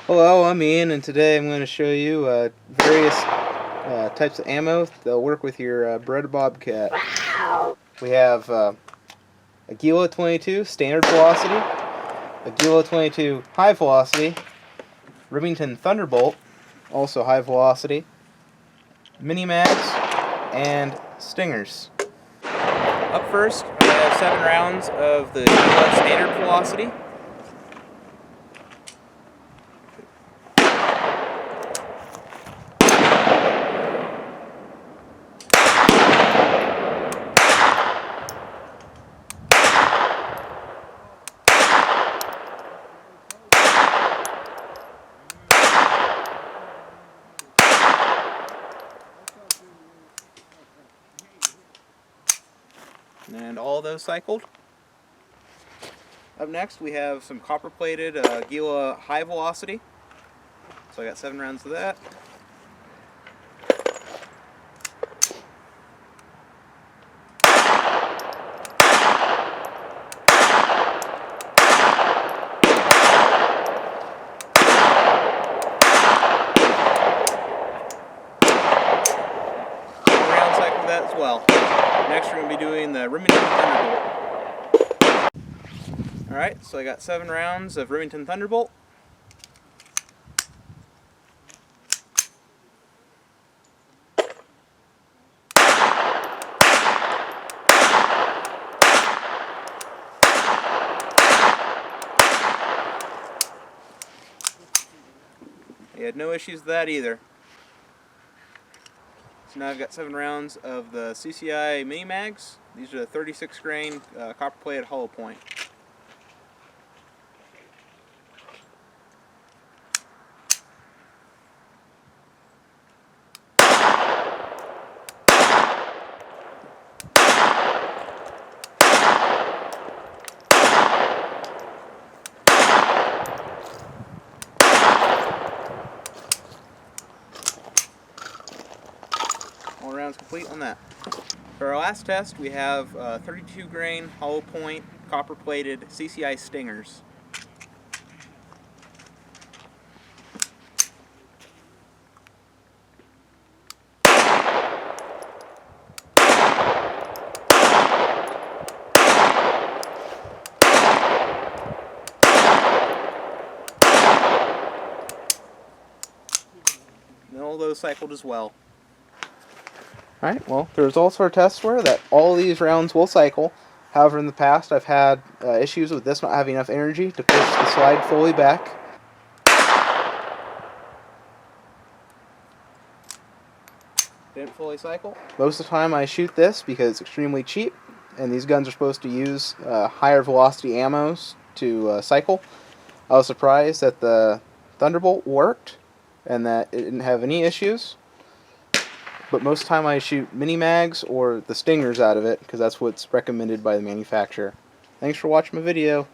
Hello, I'm Ian, and today I'm going to show you various types of ammo that'll work with your Beretta Bobcat. We have a Gila 22 standard velocity, a Gila 22 high velocity, Remington Thunderbolt, also high velocity, mini mags, and stingers. Up first, we have 7 rounds of the Gila standard velocity. And all those cycled. Up next we have some copper plated Gila high velocity. So I got 7 rounds of that. Round cycle of that as well. Next we're going to be doing the Remington Thunderbolt. Alright, so I got 7 rounds of Remington Thunderbolt. You had no issues with that either. So now I've got 7 rounds of the CCI mini mags. These are the 36 grain copper plated hollow point. All rounds complete on that. For our last test, we have 32 grain hollow point copper plated CCI stingers. And all those cycled as well. Alright, well, the results of our tests were that all of these rounds will cycle. However, in the past, I've had issues with this not having enough energy to push the slide fully back. Didn't fully cycle. Most of the time I shoot this because it's extremely cheap, and these guns are supposed to use higher velocity ammos to cycle. I was surprised that the Thunderbolt worked and that it didn't have any issues. But most of the time I shoot mini mags or the stingers out of it because that's what's recommended by the manufacturer. Thanks for watching my video.